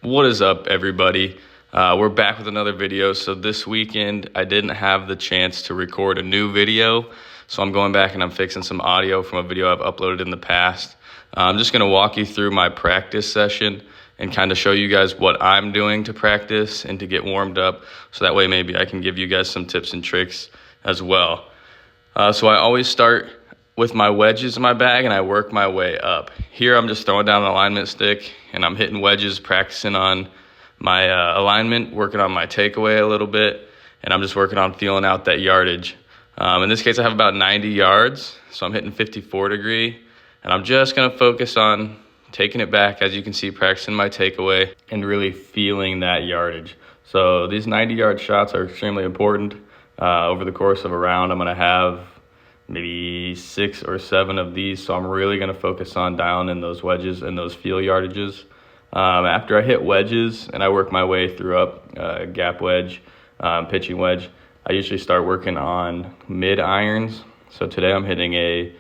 What is up, everybody? We're back with another video. So this weekend I didn't have the chance to record a new video, so I'm going back and I'm fixing some audio from a video I've uploaded in the past. I'm just going to walk you through my practice session and kind of show you guys what I'm doing to practice and to get warmed up, so that way maybe I can give you guys some tips and tricks as well. So I always start with my wedges in my bag and I work my way up. Here I'm just throwing down an alignment stick and I'm hitting wedges, practicing on my alignment, working on my takeaway a little bit, and I'm just working on feeling out that yardage. In this case I have about 90 yards, so I'm hitting 54 degree, and I'm just gonna focus on taking it back, as you can see, practicing my takeaway and really feeling that yardage. So these 90-yard shots are extremely important. Over the course of a round, I'm gonna have maybe 6 or 7 of these, so I'm really going to focus on down in those wedges and those feel yardages. After I hit wedges and I work my way through up gap wedge, pitching wedge, I usually start working on mid irons. So today I'm hitting a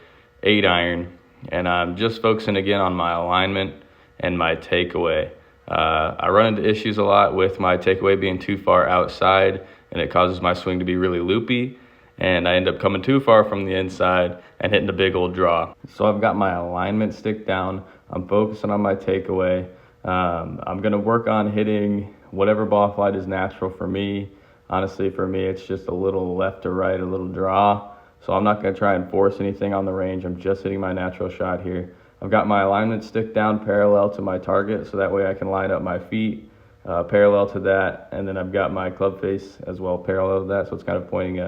8 iron, and I'm just focusing again on my alignment and my takeaway. I run into issues a lot with my takeaway being too far outside, and it causes my swing to be really loopy, and I end up coming too far from the inside and hitting a big old draw. So I've got my alignment stick down. I'm focusing on my takeaway. I'm going to work on hitting whatever ball flight is natural for me. Honestly, for me, it's just a little left to right, a little draw. So I'm not going to try and force anything on the range. I'm just hitting my natural shot here. I've got my alignment stick down parallel to my target, so that way I can line up my feet parallel to that. And then I've got my club face as well parallel to that, so it's kind of pointing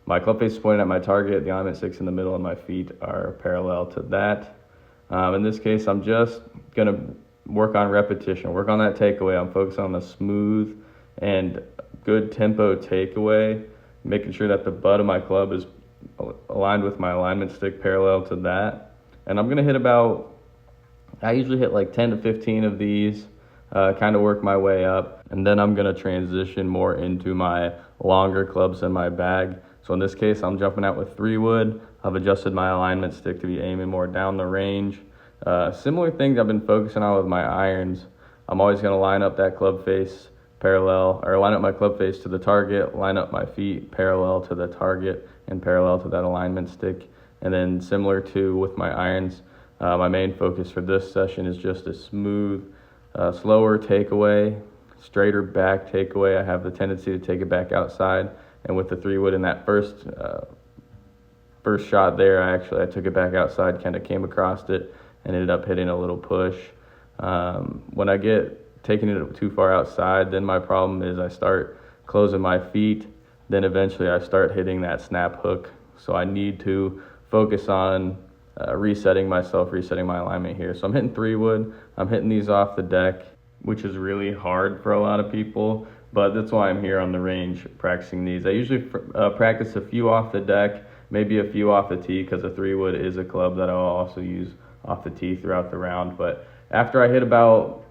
my club face is pointing at my target, the alignment stick's in the middle, and my feet are parallel to that. In this case, I'm just going to work on repetition, work on that takeaway. I'm focused on the smooth and good tempo takeaway, making sure that the butt of my club is aligned with my alignment stick parallel to that. And I'm going to hit I usually hit like 10 to 15 of these, kind of work my way up. And then I'm going to transition more into my longer clubs in my bag. So in this case, I'm jumping out with 3-wood. I've adjusted my alignment stick to be aiming more down the range. Similar things I've been focusing on with my irons. I'm always going to line up that club face parallel, or line up my club face to the target, line up my feet parallel to the target and parallel to that alignment stick. And then similar to with my irons, my main focus for this session is just a smooth, slower takeaway, straighter back takeaway. I have the tendency to take it back outside. And with the 3-wood in that first shot there, I took it back outside, kind of came across it, and ended up hitting a little push. When I get taking it too far outside, then my problem is I start closing my feet. Then eventually I start hitting that snap hook. So I need to focus on resetting my alignment here. So I'm hitting 3-wood. I'm hitting these off the deck, which is really hard for a lot of people, but that's why I'm here on the range practicing these. I usually practice a few off the deck, maybe a few off the tee, because a 3-wood is a club that I'll also use off the tee throughout the round. But after I hit about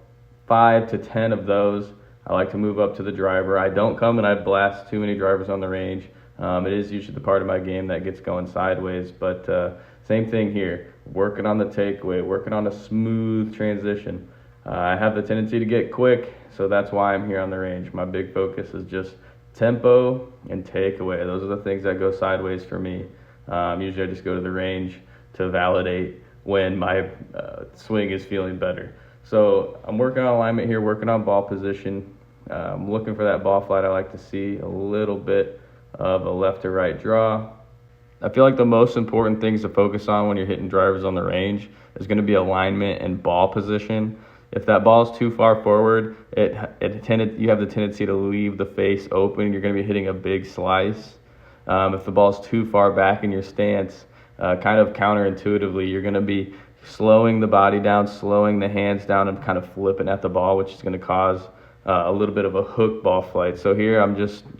5 to 10 of those, I like to move up to the driver. I don't come and I blast too many drivers on the range. It is usually the part of my game that gets going sideways, but same thing here, working on the takeaway, working on a smooth transition. I have the tendency to get quick, so that's why I'm here on the range. My big focus is just tempo and takeaway. Those are the things that go sideways for me. Usually I just go to the range to validate when my swing is feeling better. So I'm working on alignment here, working on ball position. I'm looking for that ball flight. I like to see a little bit of a left to right draw. I feel like the most important things to focus on when you're hitting drivers on the range is going to be alignment and ball position. If that ball is too far forward, you have the tendency to leave the face open. You're going to be hitting a big slice. If the ball is too far back in your stance, kind of counterintuitively, you're going to be slowing the body down, slowing the hands down, and kind of flipping at the ball, which is going to cause a little bit of a hook ball flight. So here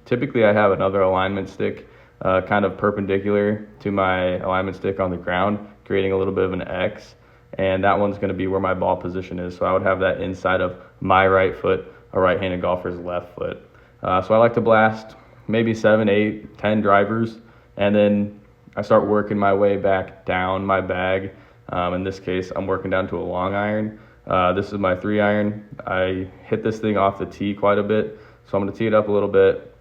typically I have another alignment stick kind of perpendicular to my alignment stick on the ground, creating a little bit of an X. And that one's going to be where my ball position is. So I would have that inside of my right foot, a right-handed golfer's left foot. So I like to blast maybe 7, 8, 10 drivers, and then I start working my way back down my bag. In this case, I'm working down to a long iron. This is my 3-iron. I hit this thing off the tee quite a bit, so I'm going to tee it up a little bit,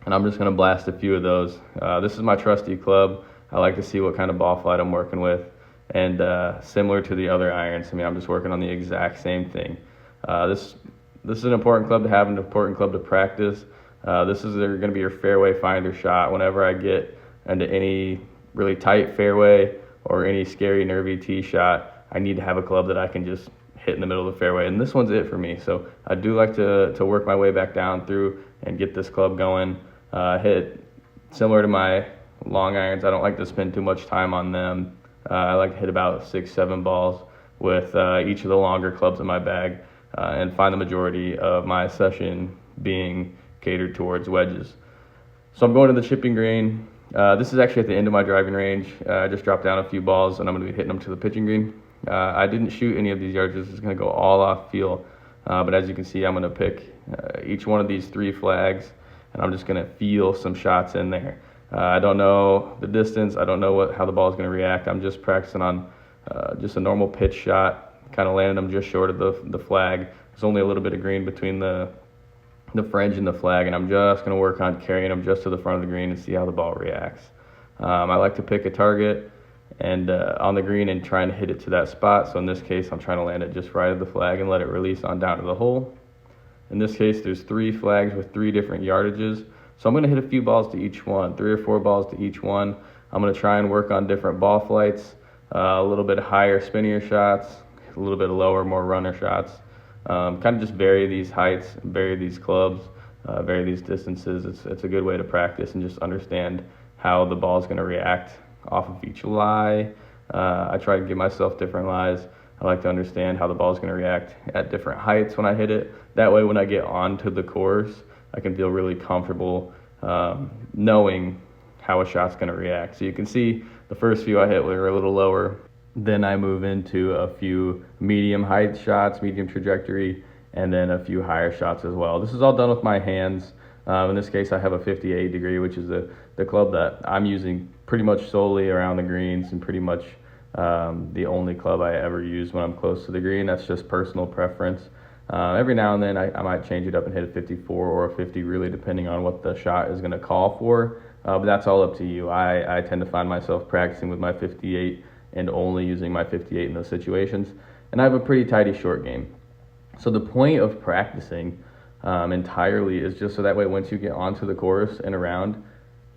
and I'm just going to blast a few of those. This is my trusty club. I like to see what kind of ball flight I'm working with, and similar to the other irons, I mean, I'm just working on the exact same thing. This is an important club to have, an important club to practice. This is going to be your fairway finder shot. Whenever I get into any really tight fairway or any scary, nervy tee shot, I need to have a club that I can just hit in the middle of the fairway, and this one's it for me. So I do like to work my way back down through and get this club going. Hit similar to my long irons. I don't like to spend too much time on them. I like to hit about 6-7 balls with each of the longer clubs in my bag, and find the majority of my session being catered towards wedges. So I'm going to the chipping green. This is actually at the end of my driving range. I just dropped down a few balls, and I'm going to be hitting them to the pitching green. I didn't shoot any of these yards. This is going to go all off feel. But as you can see, I'm going to pick each one of these 3 flags, and I'm just going to feel some shots in there. I don't know the distance. I don't know how the ball is going to react. I'm just practicing on just a normal pitch shot, kind of landing them just short of the flag. There's only a little bit of green between the fringe and the flag, and I'm just going to work on carrying them just to the front of the green and see how the ball reacts. I like to pick a target and on the green and try and hit it to that spot. So in this case, I'm trying to land it just right at the flag and let it release on down to the hole. In this case, there's 3 flags with 3 different yardages. So I'm going to hit a few balls to each one, 3 or 4 balls to each one. I'm going to try and work on different ball flights, a little bit higher, spinnier shots, a little bit lower, more runner shots. Kind of just vary these heights, vary these clubs, vary these distances. It's a good way to practice and just understand how the ball is going to react off of each lie. I try to give myself different lies. I like to understand how the ball is going to react at different heights when I hit it. That way, when I get onto the course, I can feel really comfortable knowing how a shot's going to react. So you can see the first few I hit were a little lower. Then I move into a few medium height shots, medium trajectory, and then a few higher shots as well. This is all done with my hands. In this case, I have a 58 degree, which is the club that I'm using pretty much solely around the greens, and pretty much the only club I ever use when I'm close to the green. That's just personal preference. Every now and then I might change it up and hit a 54 or a 50, really depending on what the shot is going to call for. But that's all up to you. I tend to find myself practicing with my 58 and only using my 58 in those situations. And I have a pretty tidy short game. So the point of practicing entirely is just so that way once you get onto the course and around,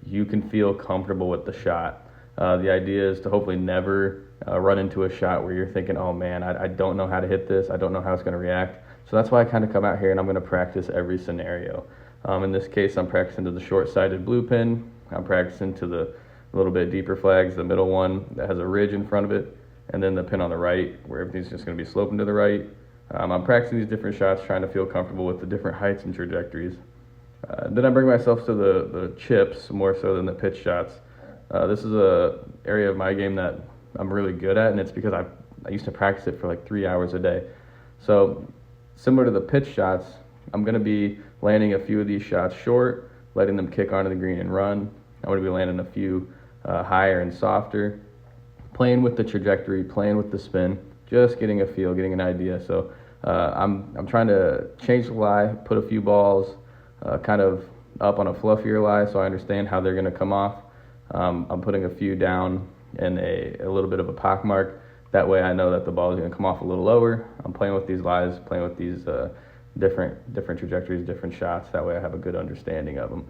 you can feel comfortable with the shot. The idea is to hopefully never run into a shot where you're thinking, oh man, I don't know how to hit this. I don't know how it's going to react. So that's why I kind of come out here and I'm going to practice every scenario. In this case, I'm practicing to the short-sided blue pin. I'm practicing to the little bit deeper flags, the middle one that has a ridge in front of it, and then the pin on the right where everything's just going to be sloping to the right. I'm practicing these different shots, trying to feel comfortable with the different heights and trajectories. Then I bring myself to the chips more so than the pitch shots. This is a area of my game that I'm really good at, and it's because I used to practice it for like 3 hours a day. So similar to the pitch shots, I'm going to be landing a few of these shots short, letting them kick onto the green and run. I'm going to be landing a few higher and softer, playing with the trajectory, playing with the spin, just getting a feel, getting an idea. So I'm trying to change the lie, put a few balls kind of up on a fluffier lie so I understand how they're going to come off. I'm putting a few down in a little bit of a pock mark. That way I know that the ball is going to come off a little lower. I'm playing with these lies, playing with these different trajectories, different shots. That way I have a good understanding of them.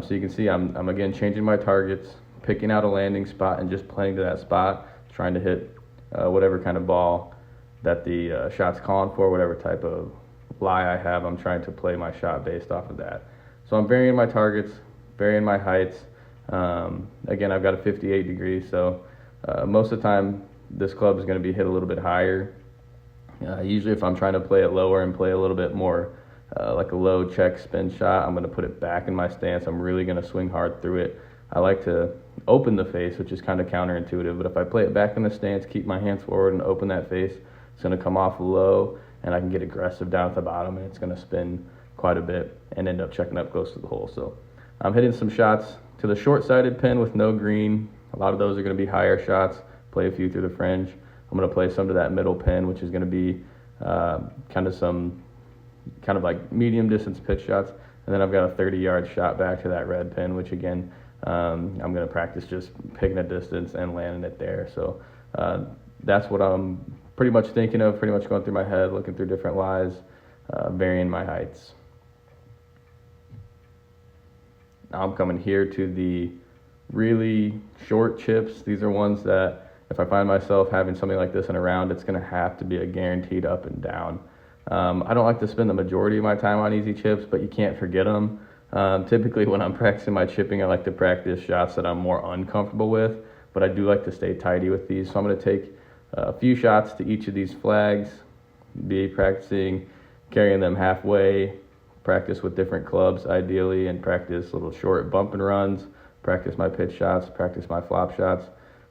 So you can see I'm again changing my targets, picking out a landing spot and just playing to that spot, trying to hit whatever kind of ball that the shot's calling for, whatever type of lie I have. I'm trying to play my shot based off of that. So I'm varying my targets, varying my heights. Again, I've got a 58 degree, so most of the time this club is going to be hit a little bit higher. Usually if I'm trying to play it lower and play a little bit more like a low check spin shot, I'm going to put it back in my stance. I'm really going to swing hard through it. I like to open the face, which is kind of counterintuitive, but if I play it back in the stance, keep my hands forward and open that face, it's going to come off low, and I can get aggressive down at the bottom, and it's going to spin quite a bit and end up checking up close to the hole. So I'm hitting some shots to the short-sided pin with no green. A lot of those are going to be higher shots. Play a few through the fringe. I'm going to play some to that middle pin, which is going to be kind of like medium distance pitch shots. And then I've got a 30-yard shot back to that red pin, which again, I'm going to practice just picking a distance and landing it there. So that's what I'm pretty much thinking of, pretty much going through my head, looking through different lies, varying my heights. Now I'm coming here to the really short chips. These are ones that if I find myself having something like this in a round, it's going to have to be a guaranteed up and down. I don't like to spend the majority of my time on easy chips, but you can't forget them. Typically when I'm practicing my chipping, I like to practice shots that I'm more uncomfortable with, but I do like to stay tidy with these. So I'm going to take a few shots to each of these flags, be practicing carrying them halfway, practice with different clubs ideally, and practice little short bump and runs, practice my pitch shots, practice my flop shots.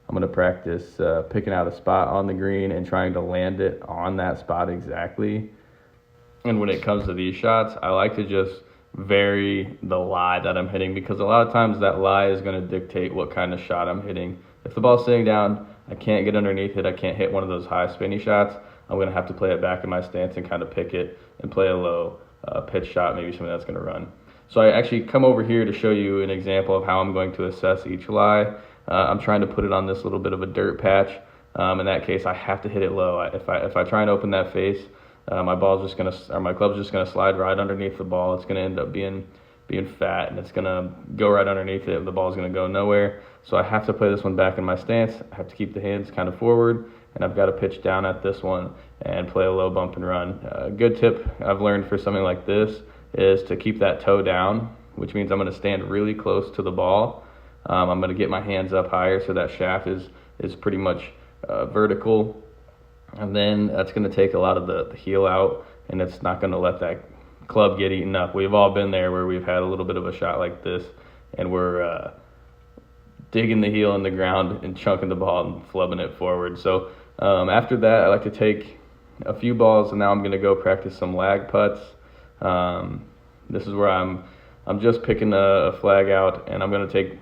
I'm going to practice picking out a spot on the green and trying to land it on that spot exactly. And when it comes to these shots, I like to just vary the lie that I'm hitting, because a lot of times that lie is going to dictate what kind of shot I'm hitting. If the ball's sitting down, I can't get underneath it, I can't hit one of those high spinny shots, I'm going to have to play it back in my stance and kind of pick it and play a low pitch shot, maybe something that's going to run. So I actually come over here to show you an example of how I'm going to assess each lie. I'm trying to put it on this little bit of a dirt patch. In that case, I have to hit it low. If I try and open that face, my club's just gonna slide right underneath the ball. It's gonna end up being fat, and it's gonna go right underneath it. The ball's gonna go nowhere. So I have to play this one back in my stance. I have to keep the hands kind of forward, and I've got to pitch down at this one and play a low bump and run. A good tip I've learned for something like this is to keep that toe down, which means I'm gonna stand really close to the ball. I'm going to get my hands up higher so that shaft is pretty much vertical, and then that's going to take a lot of the heel out, and it's not going to let that club get eaten up. We've all been there where we've had a little bit of a shot like this, and we're digging the heel in the ground and chunking the ball and flubbing it forward. So after that, I like to take a few balls, and now I'm going to go practice some lag putts. This is where I'm just picking a flag out, and I'm going to take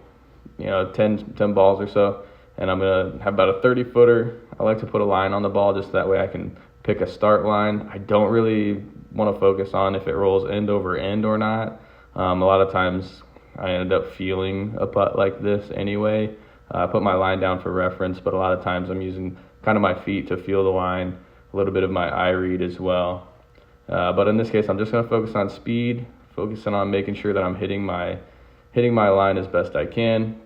10 balls or so, and I'm going to have about a 30-footer. I like to put a line on the ball just that way I can pick a start line. I don't really want to focus on if it rolls end over end or not. A lot of times I end up feeling a putt like this anyway. I put my line down for reference, but a lot of times I'm using kind of my feet to feel the line, a little bit of my eye read as well. But in this case, I'm just going to focus on speed, focusing on making sure that I'm hitting my line as best I can.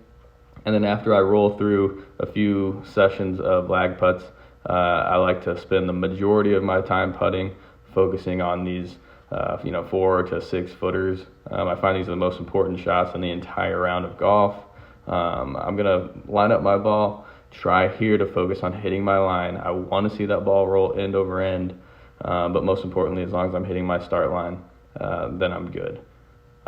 And then after I roll through a few sessions of lag putts, I like to spend the majority of my time putting, focusing on these 4 to 6 footers. I find these are the most important shots in the entire round of golf. I'm going to line up my ball, try here to focus on hitting my line. I want to see that ball roll end over end, but most importantly, as long as I'm hitting my start line, then I'm good.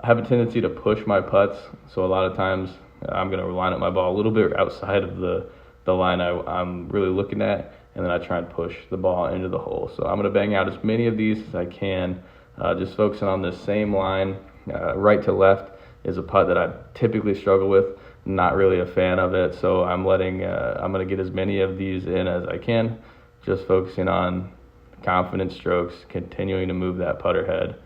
I have a tendency to push my putts, so a lot of times I'm going to line up my ball a little bit outside of the line I'm really looking at, and then I try and push the ball into the hole. So I'm going to bang out as many of these as I can, just focusing on this same line. Right to left is a putt that I typically struggle with, not really a fan of it, so I'm going to get as many of these in as I can, just focusing on confident strokes, continuing to move that putter head,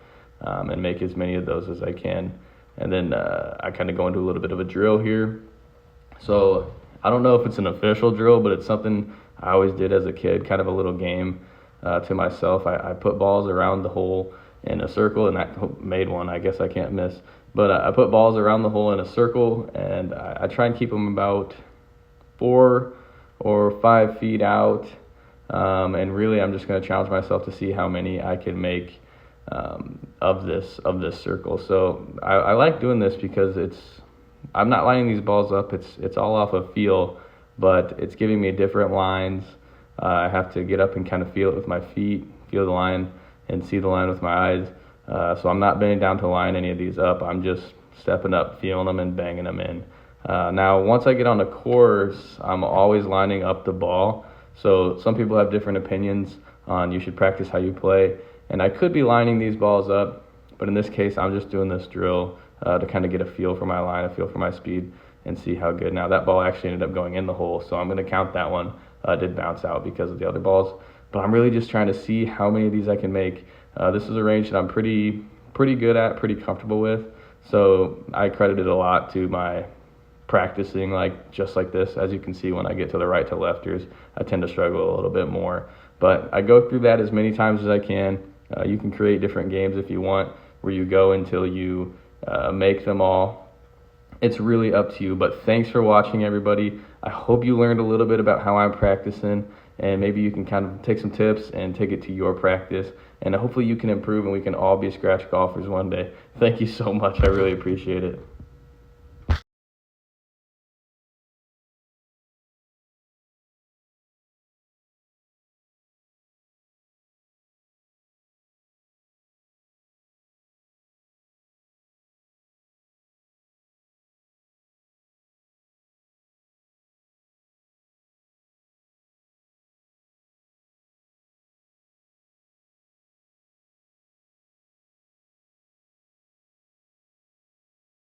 and make as many of those as I can. And then I kind of go into a little bit of a drill here. So I don't know if it's an official drill, but it's something I always did as a kid, kind of a little game to myself. I put balls around the hole in a circle, and that made one. I guess I can't miss. But I put balls around the hole in a circle, and I try and keep them about 4 or 5 feet out. And really, I'm just going to challenge myself to see how many I can make of this circle. So I like doing this because I'm not lining these balls up. It's all off of feel, but it's giving me different lines. I have to get up and kind of feel it with my feet, feel the line, and see the line with my eyes. So I'm not bending down to line any of these up. I'm just stepping up, feeling them, and banging them in. Now, once I get on the course, I'm always lining up the ball. So some people have different opinions on you should practice how you play. And I could be lining these balls up, but in this case, I'm just doing this drill to kind of get a feel for my line, a feel for my speed, and see how good. Now, that ball actually ended up going in the hole, so I'm going to count that one. Did bounce out because of the other balls. but I'm really just trying to see how many of these I can make. This is a range that I'm pretty good at, pretty comfortable with. So I credit it a lot to my practicing just like this. As you can see, when I get to the right to lefters, I tend to struggle a little bit more. But I go through that as many times as I can. You can create different games if you want, where you go until you make them all. It's really up to you. But thanks for watching, everybody. I hope you learned a little bit about how I'm practicing, and maybe you can kind of take some tips and take it to your practice. And hopefully you can improve and we can all be scratch golfers one day. Thank you so much. I really appreciate it.